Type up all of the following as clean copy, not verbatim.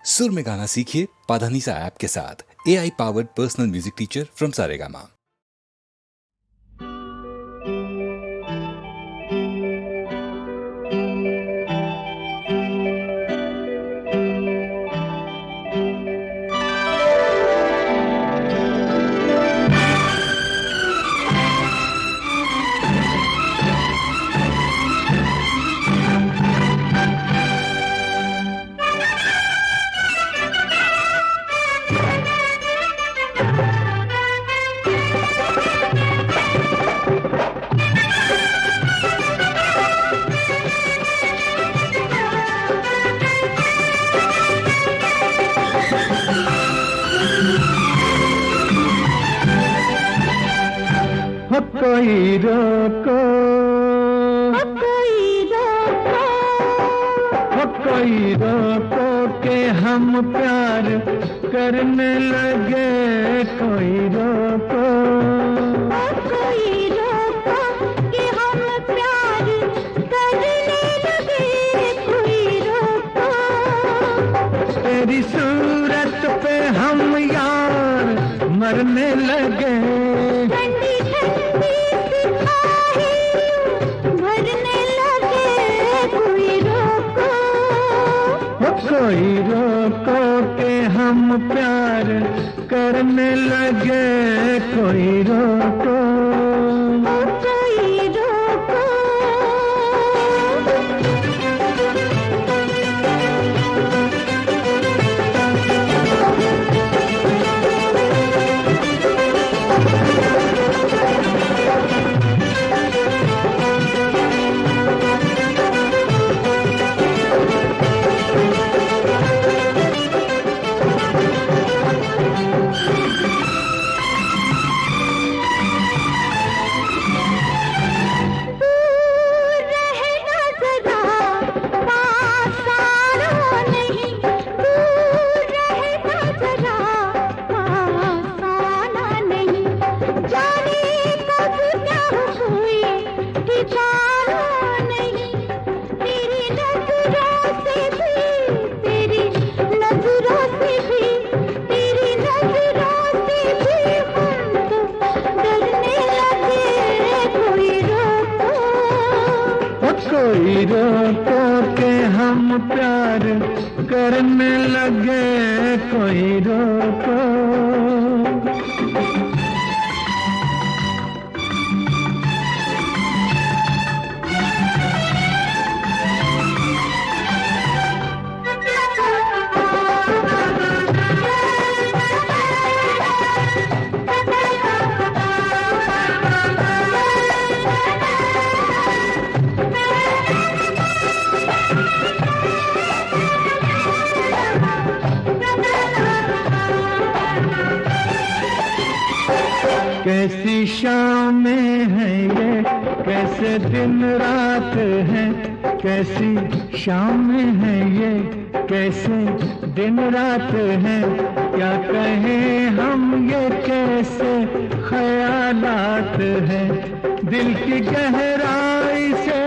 सुर में गाना सीखिए पाधानीसा ऐप के साथ। AI powered personal music teacher from Saregama. कोई रोको, कोई रोको, कोई रोको के हम प्यार करने लगे। कोई रोको, कोई रोको कि हम प्यार करने लगे। कोई रोको, तेरी सूरत पे हम यार मरने लगे। ठंडी ठंडी सिपाही भरने लगे। कोई रोको, कोई रोको के हम प्यार करने लगे। कोई रोको, कोई रोको। कोई रोको के हम प्यार करने लगे। कोई रोको, कैसी शामें हैं ये, कैसे दिन रात हैं। कैसी शामें हैं ये, कैसे दिन रात हैं। क्या कहें हम ये कैसे ख्यालात हैं। दिल की गहराई से,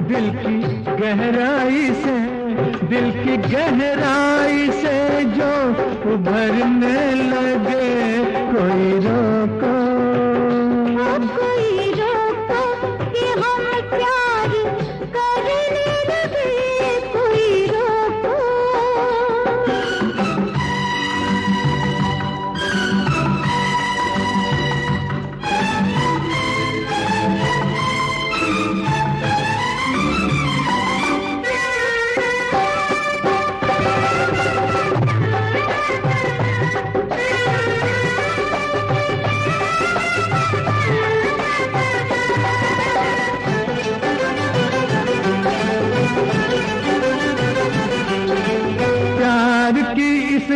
दिल की गहराई से, दिल की गहराई से जो उभरने लगे। कोई रोको, कोई रोको कि हम प्यार करने लगे। कोई रोको,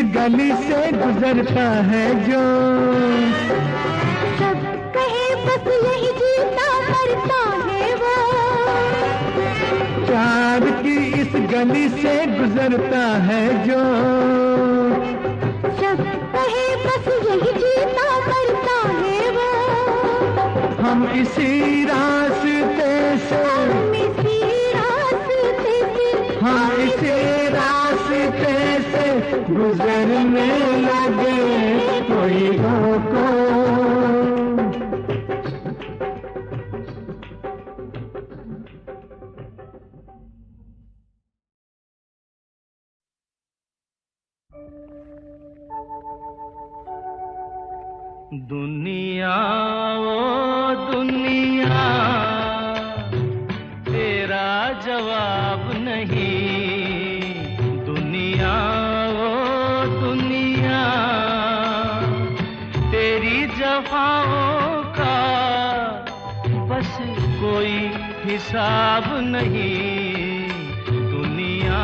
गली से गुजरता है जो, सब कहे बस यही जीता मरता है वो। प्यार की इस गली से गुजरता है जो, सब कहे बस यही जीता मरता है वो। हम इसी रास्ते से, हम इसी रास्ते से, हम इसी रास्ते से गुजरने लगे कोई को। दुनिया ओ दुनिया तेरा जवाब नहीं, दुनिया ओ दुनिया तेरी जफाओं का बस कोई हिसाब नहीं, दुनिया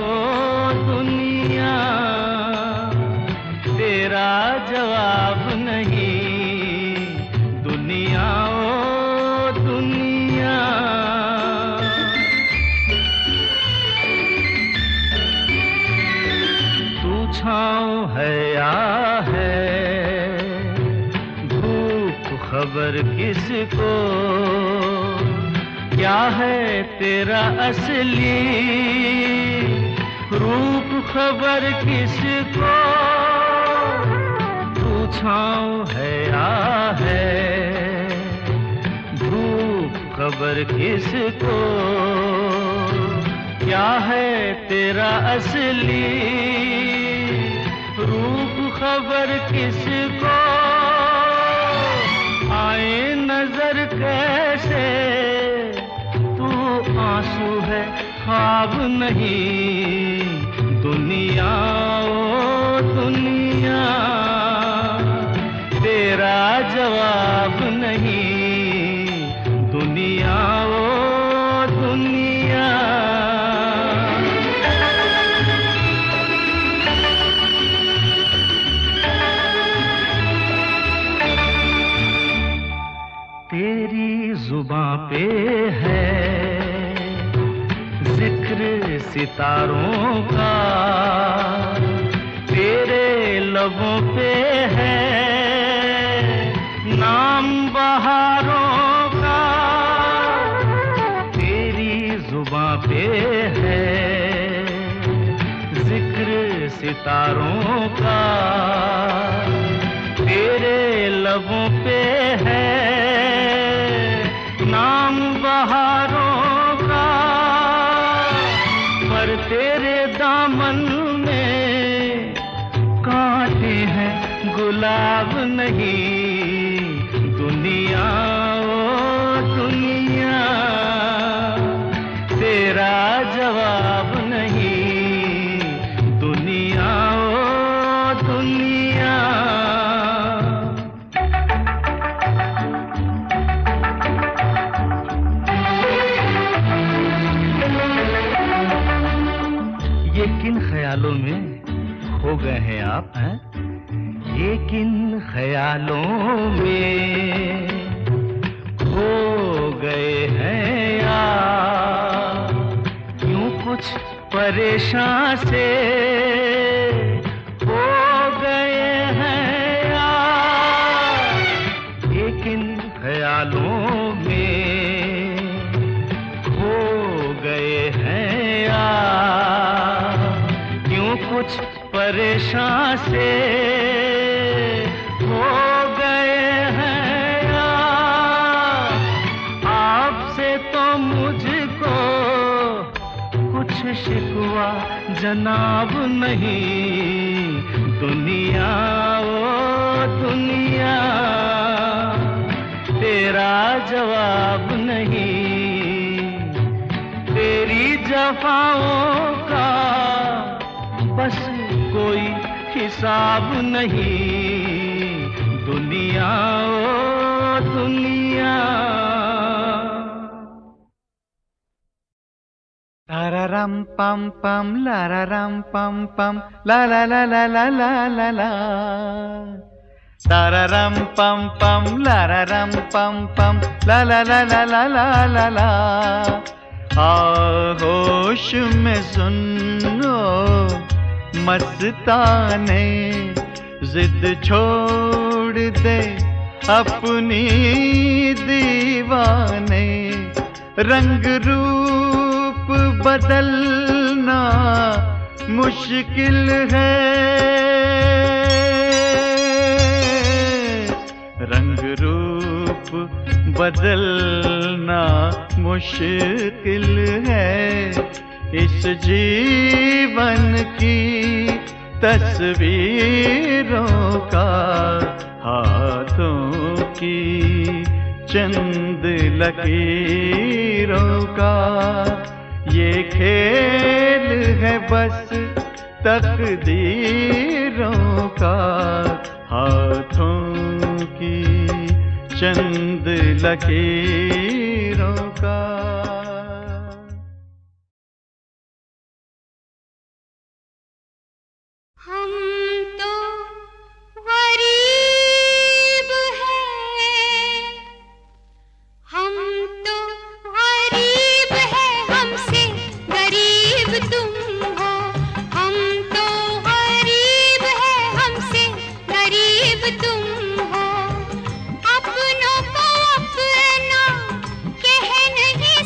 ओ दुनिया तेरा जवाब नहीं, दुनिया ओ दुनिया। तू छाँव है या है, धूप खबर किसको, क्या है तेरा असली रूप खबर किसको, छाँव है या है, धूप खबर किसको, क्या है तेरा असली रूप खबर किसको, आए नजर कैसे तू आंसू है ख्वाब नहीं, दुनिया ओ दुनिया तेरा जवाब नहीं, दुनिया ओ दुनिया। तेरी जुबां पे है जिक्र सितारों का, तेरे लबों पे है नाम बहारों का, तेरी जुबां पे है जिक्र सितारों का, तेरे लबों पे है नाम बहारों का, पर तेरे दामन में कांटे हैं गुलाब नहीं, दुनिया ओ दुनिया तेरा जवाब नहीं, दुनिया ओ दुनिया। ये किन ख्यालों में खो गए हैं आप हैं, ये किन ख्यालों में खो गए हैं यार, यूं कुछ परेशान से हो गए हैं यार, ये किन ख्यालों में खो गए हैं यार, यूं कुछ परेशान से हो गए हैं यार, आपसे तो मुझको कुछ शिकवा जनाब नहीं, दुनिया ओ दुनिया तेरा जवाब नहीं, तेरी जफाओं का बस कोई हिसाब नहीं, दुनिया ओ दुनिया। Tararam pam pam lararam pam pam la la la la la la la la. Tararam pam pam lararam pam pam la la la la la la la la. आगोश में सुनो मस्ताने, जिद छोड़ दे अपनी दीवाने, रंग रूप बदलना मुश्किल है, रंग रूप बदलना मुश्किल है, इस जीवन की तस्वीरों का, हाथों की चंद लकीरों का, ये खेल है बस तकदीरों का, हाथों की चंद लकीरों का। हम तो गरीब हैं, हम तो गरीब हैं, हमसे गरीब तुम हो। हम तो गरीब हैं, हमसे गरीब तुम हो। अपनों को अपना कह नहीं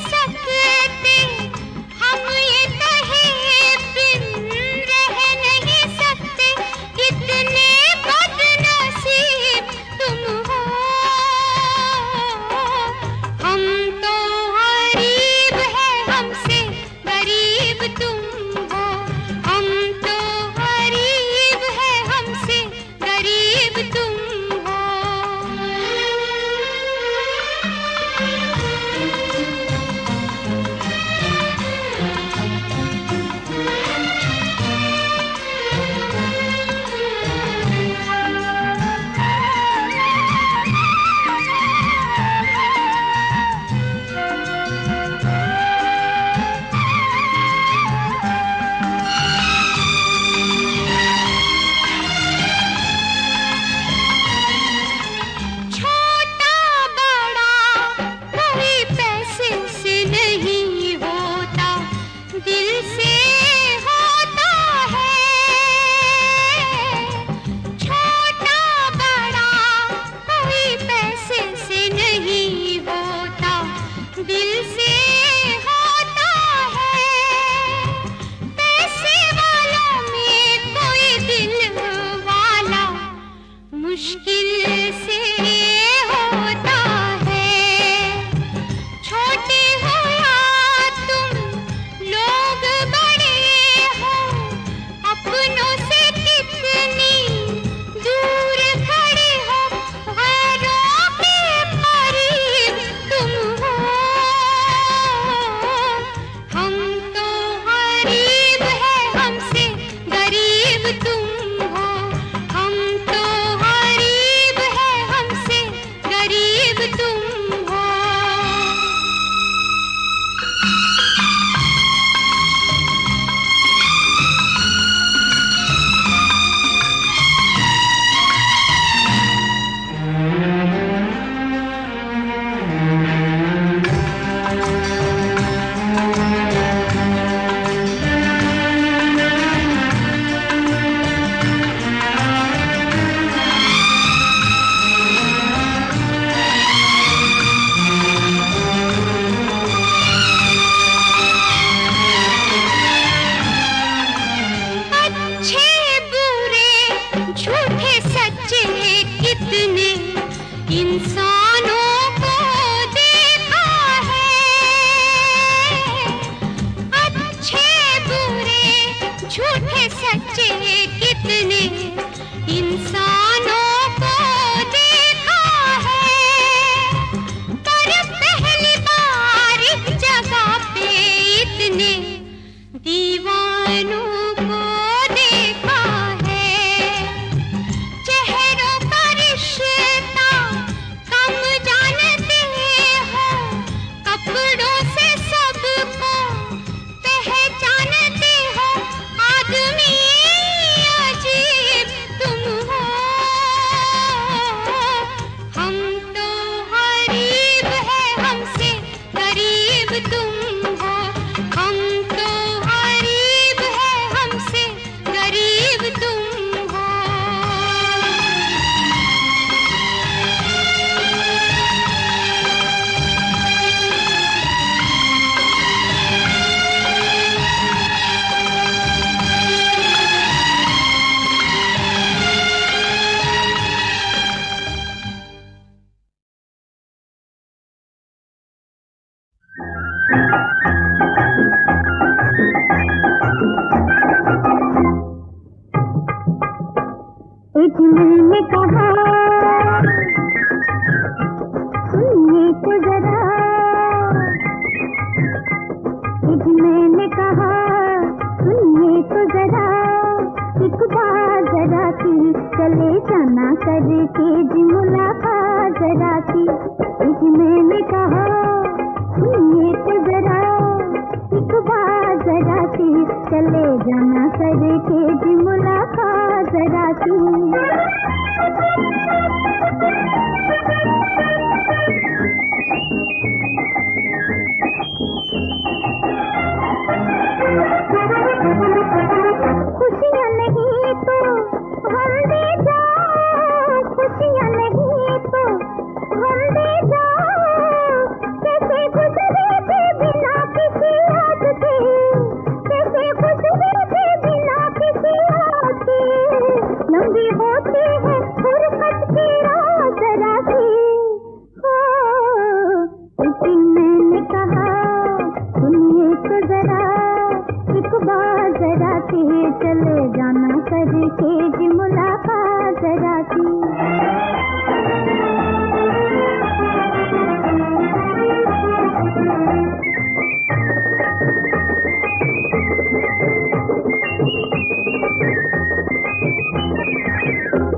चले जाना करके जी मुलाकात जरा सी। जी मैंने कहा सुनिए तो जरा एक बात जरा सी, चले जाना करके जी मुलाकात जरा सी। खुशियाँ नहीं तो हम दे जाओ, खुशियाँ नहीं तो हम दे जाओ। कैसे गुजरे थे बिना किसी याद के, कैसे गुजरे थे बिना किसी याद के। लंबी होती है फुर्सत की रात जरा सी। इसी मैंने कहा सुनिए तो जरा एक बार जरा सी, चले जाना करके जी मुलाकात जरा सी।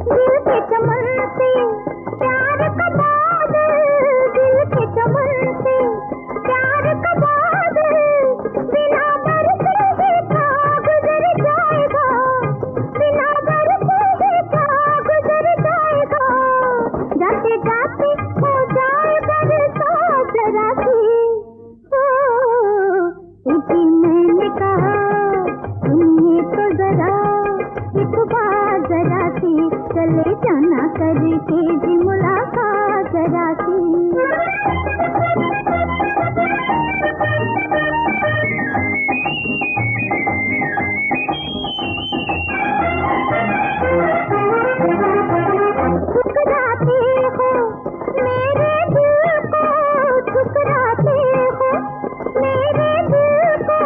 दिल के चमन से प्यार का बादल, दिल के चमन से प्यार का बादल, बिना बरसे ही क्या गुजर जाएगा, बिना बरसे ही क्या गुजर जाएगा। जाते जाते हो जाए बरसात जरा सी। इसी मैंने कहा सुनिए तो जरा एक बार जरा सी, चले जाना करके जी मुलाकात जरा सी। ठुकराते हो मेरे दिल को, ठुकराते हो मेरे दिल को।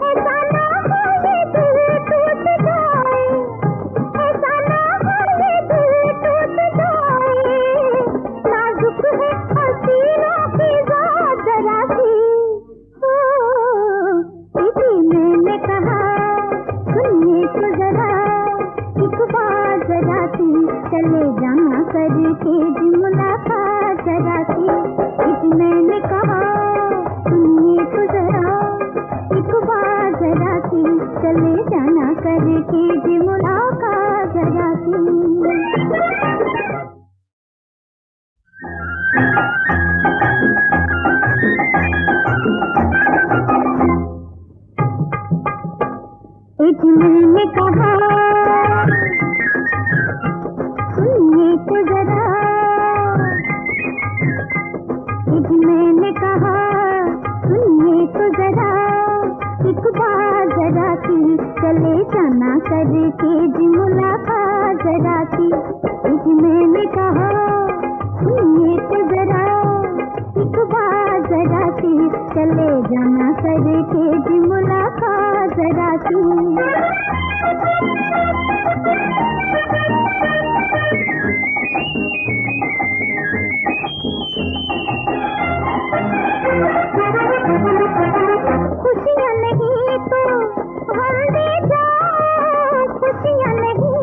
ऐसा ना हो ये दिल टूट जाए, ऐसा ना हो ये दिल टूट जाए। नाजुक है हसीनों की जात जरा सी। इसी मैंने कहा सुनिए तो जरा एक बार जरा सी, चले जाना करके जी मुलाकात जरा सी। इसी मैंने कहा सुनिए तो जरा एक बार जरा सी, चले जाना करके जी मुलाकात जरा सी। इसी मैंने कहा सुनिए तो जरा, इसी मैंने कहा सुनिए तो जरा एक बार जरा सी, चले जाना करके जी मुलाकात जरा सी। इसी मैंने कहा सुनिए तो जरा एक बार जरा सी, चले जाना करके जी मुलाकात जरा सी। खुशियाँ नहीं तो हम दे जाओ, खुशियाँ नहीं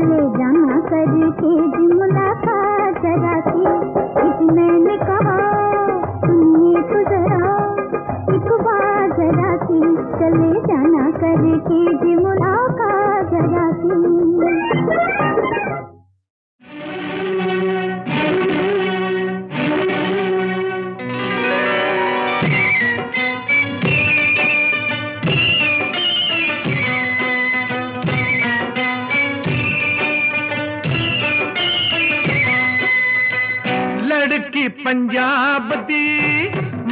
चले जाना करके जी मुलाकात जरा सी। एक मैंने कहा सुनिए तो जरा, एक बार जरा सी चले जाना करके जी मुलाकात जरा सी। लड़की पंजाब दी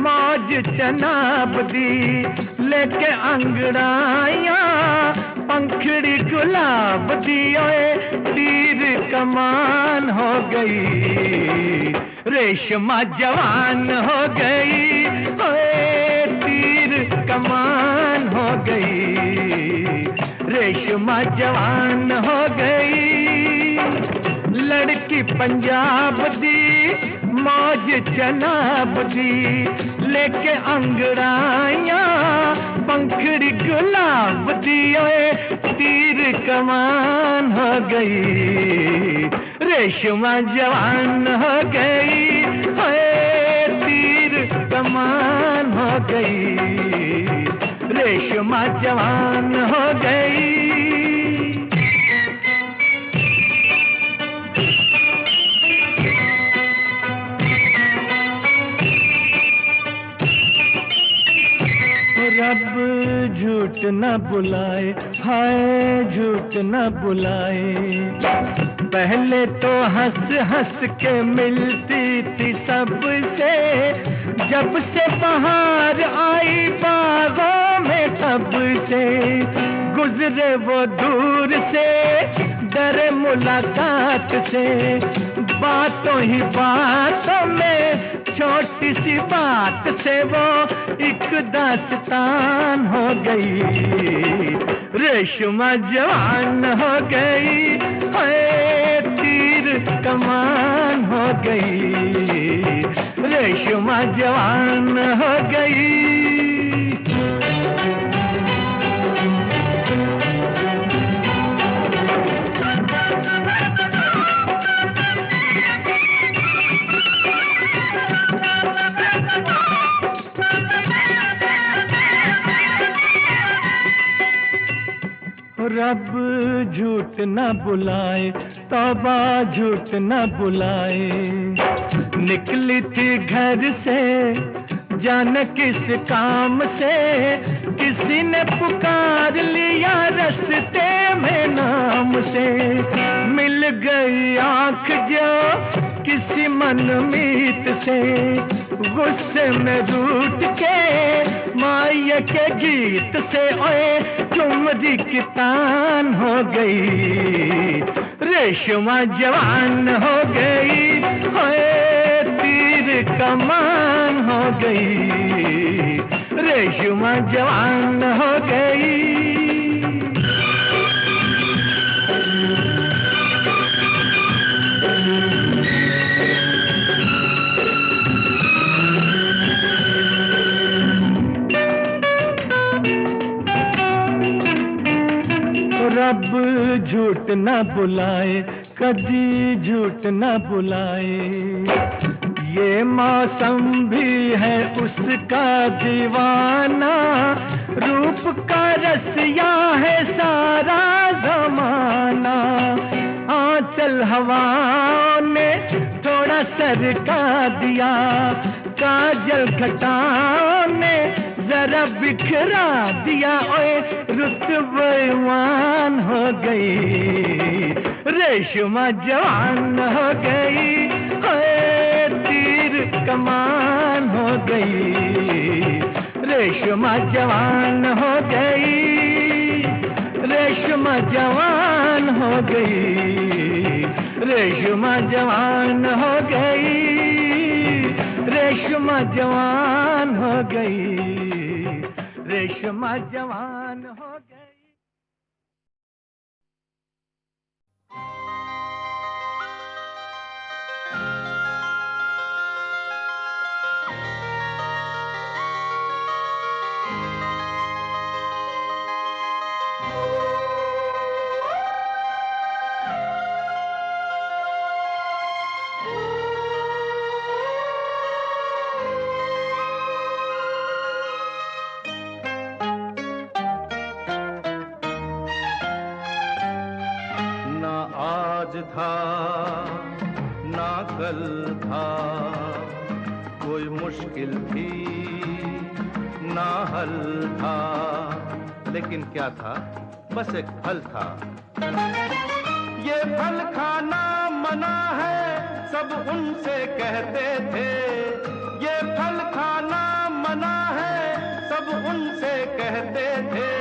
मौज चनाब दी, लेके अंगड़ाइया पंखड़ी गुलाब दी। ओए तीर कमान हो गई, रेशमा जवान हो गई। ओए तीर कमान हो गई, रेशमा जवान हो गई। लड़की पंजाब दी मौज चनाब दी, लेके अंगड़ाइया पंखड़ी गुलाब दी। ओए तीर कमान हो गई, रेशमा जवान हो गई। ओए तीर कमान हो गई, रेशमा जवान हो गई। रब झूठ न बुलाए, हाय झूठ न बुलाए। पहले तो हंस हंस के मिलती थी सबसे, जब से बाहर आई बागों में तब से गुजरे वो दूर से, डरे मुलाकात से। बातों ही बातों में छोटी सी बात से वो एक दास्तान हो गई, रेशमा जवान हो गई। हाय तीर कमान हो गई, रेशमा जवान हो गई। रब झूठ न बुलाए, तौबा झूठ न बुलाए। निकली थी घर से जाने किस काम से, किसी ने पुकार लिया रास्ते में नाम से। मिल गई आंख जो किसी मनमीत से, गुस्से में रूठ के माया के गीत से। ओए चुमरी की तान हो गई, रेशमा जवान हो गई। ओए तीर कमान हो गई, रेशमा जवान हो गई। रब झूठ न बुलाए, कभी झूठ न बुलाए। ये मौसम भी है उसका दीवाना, रूप का रसिया है सारा जमाना। आंचल हवाओं ने थोड़ा सरका दिया, काजल घटाओं ने जरा बिखरा दिया। ओए रुत बेईमान हो गई, रेशमा जवान हो गई। ओए तीर कमान हो गई, रेशमा जवान हो गई। रेशमा जवान हो गई, रेशमा जवान हो गई। रेशमा जवान हो गई, रेशमा जवान हो गई। आज था ना कल था, कोई मुश्किल थी ना हल था, लेकिन क्या था, बस एक फल था। ये फल खाना मना है सब उनसे कहते थे, ये फल खाना मना है सब उनसे कहते थे।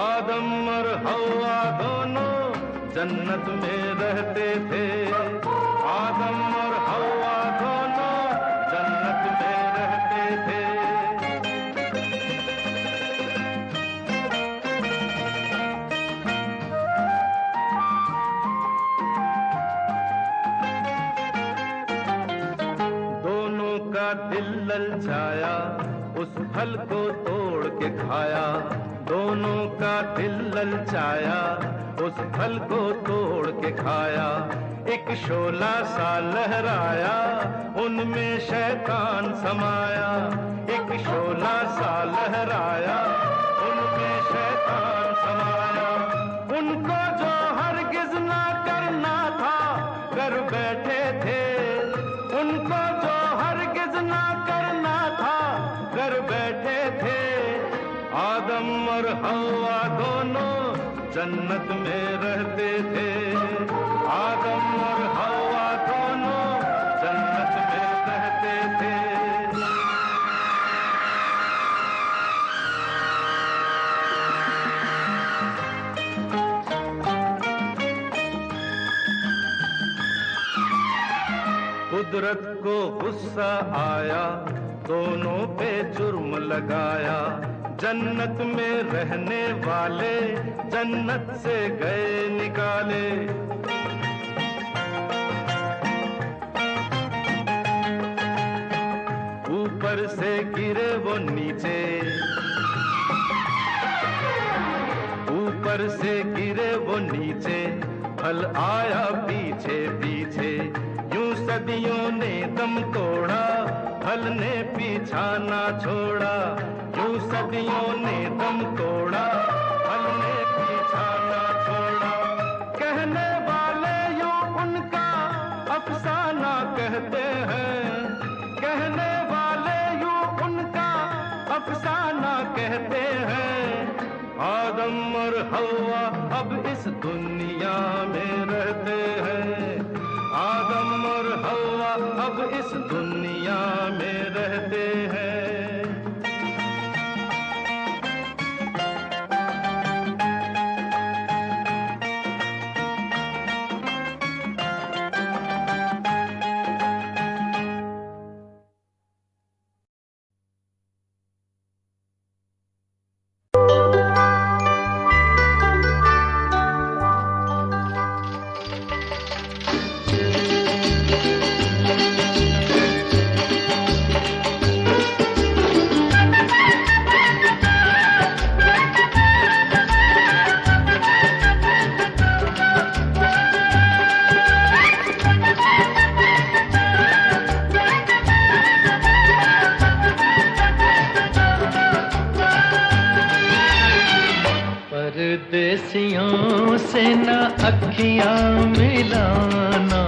आदम और हवा दोनों जन्नत में रहते थे, आदम और हवा दोनों जन्नत में रहते थे। दोनों का दिल ललचाया, उस फल को तोड़ के खाया, दोनों का दिल ललचाया, उस फल को तोड़ के खाया। एक शोला सा लहराया, उनमें शैतान समाया, एक शोला सा लहराया, उनमें शैतान समाया। उनको जो हरगिज ना करना था कर बैठे थे, उनको जो हरगिज ना करना था कर बैठे थे। आदम और हवा दोनों जन्नत में रहते थे, आदम और हवा दोनों जन्नत में रहते थे। कुदरत को गुस्सा आया, दोनों पे जुर्म लगाया। जन्नत में रहने वाले जन्नत से गए निकाले। ऊपर से गिरे वो नीचे, ऊपर से गिरे वो नीचे, फल आया पीछे पीछे। यूं सदियों ने दम तोड़ा, फल ने पीछा ना छोड़ा। यूं सदियों ने दम तोड़ा, फल ने पीछा ना छोड़ा। कहने वाले यूं उनका अफसाना कहते हैं, कहने वाले यूं उनका अफसाना कहते हैं। आदम और हवा अब इस दुनिया में रहते हैं, आदम और हवा अब इस दुनिया में रहते हैं। परदेसियों से न अखियां मिलाना,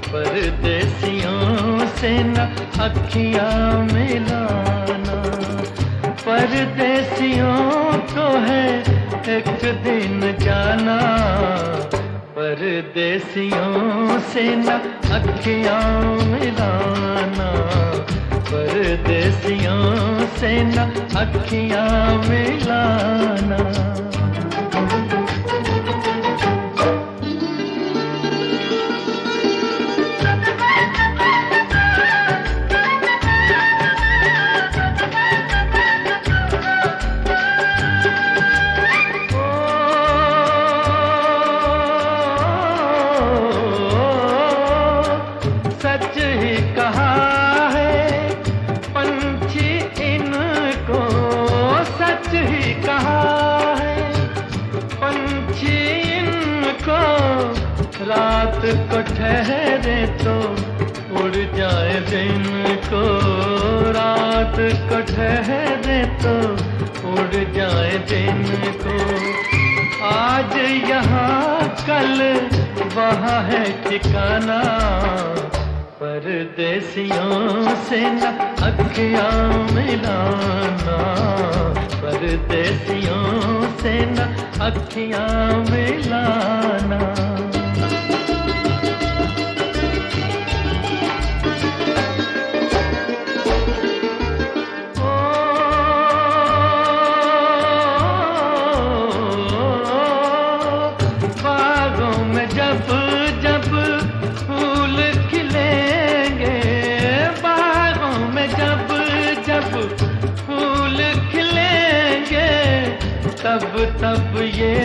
परदेसियों से न अखियां मिलाना। परदेसियों को है एक दिन जाना, परदेसियों से न अखियां मिलाना। परदेसियों से न अखियां मिलाना। सच ही कहा है पंछी इनको, सच ही कहा है पंछी इनको। रात को ठहरे तो उड़ जाए दिन को, रात को ठहरे तो उड़ जाए दिन को। आज यहाँ कल वहाँ है ठिकाना, परदेसियों से न अखियाँ मिलाना, परदेसियों से न अखियाँ मिलाना। तब ये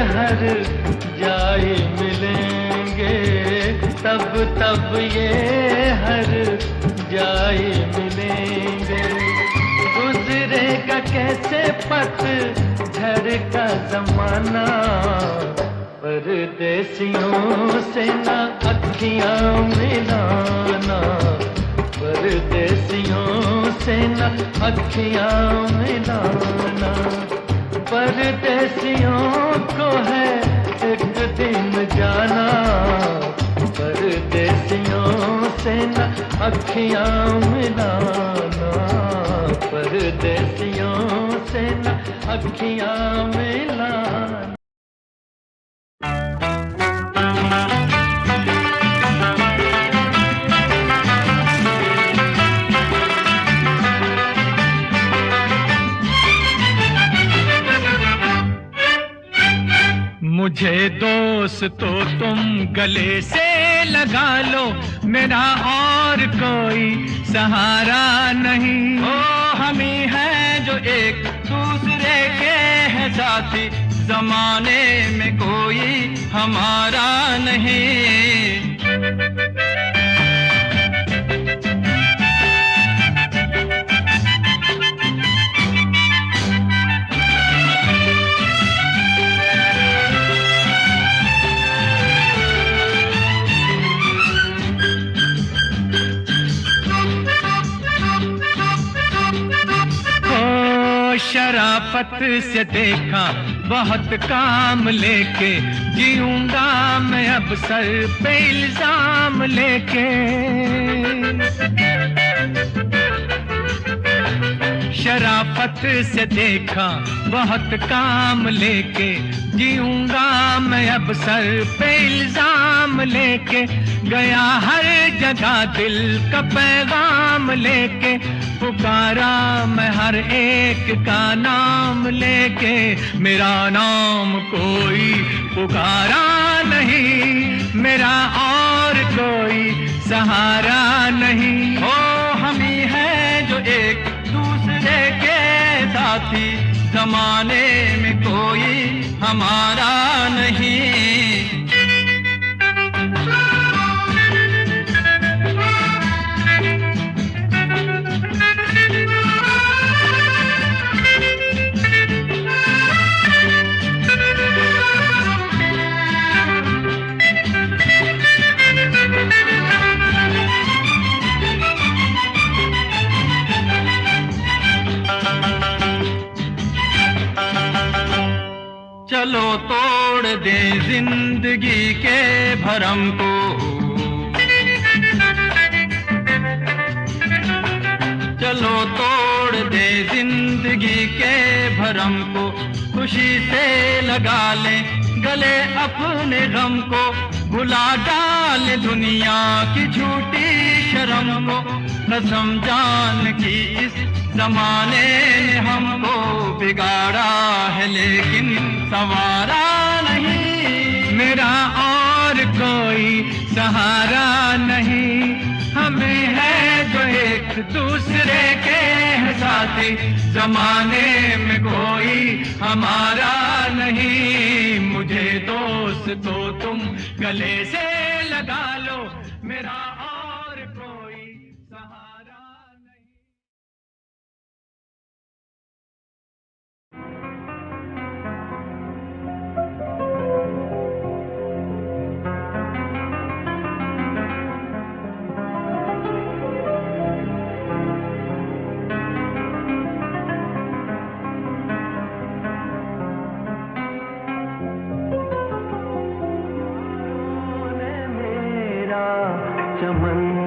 हर जाए मिलेंगे, तब ये हर जाए मिलेंगे। गुजरेगा कैसे पतझड़ का जमाना, परदेसियों से ना अखियाँ मिलाना, परदेसियों से ना अखियाँ मिलाना। परदेसियों को है एक दिन जाना, परदेसियों से न अखियाँ मिलाना, परदेसियों से न अखियाँ मिलाना। मुझे दोस्त तो तुम गले से लगा लो, मेरा और कोई सहारा नहीं। ओ हम ही हैं जो एक दूसरे के हैं साथी, जमाने में कोई हमारा नहीं। शराफत से देखा बहुत काम लेके, जीऊंगा मैं अब सर पे इल्जाम लेके। शराफत से देखा बहुत काम लेके, जीऊंगा मैं अब सर पे इल्जाम लेके। गया हर जगह दिल का पैगाम लेके, पुकारा मैं हर एक का नाम लेके। मेरा नाम कोई पुकारा नहीं, मेरा और कोई सहारा नहीं। ओ हम ही हैं जो एक दूसरे के साथी, जमाने में कोई हमारा नहीं। चलो तोड़ दे जिंदगी के भरम को, चलो तोड़ दे जिंदगी के भरम को। खुशी से लगा ले गले अपने गम को, भुला डाल दुनिया की झूठी शर्म को। कसम जान की इस जमाने ने हमको बिगाड़ा है लेकिन संवारा नहीं। मेरा और कोई सहारा नहीं, हमें है जो एक दूसरे के साथी, जमाने में कोई हमारा नहीं। मुझे दोस्त तो तुम गले से लगा लो, मेरा और कोई सहारा नहीं। चमन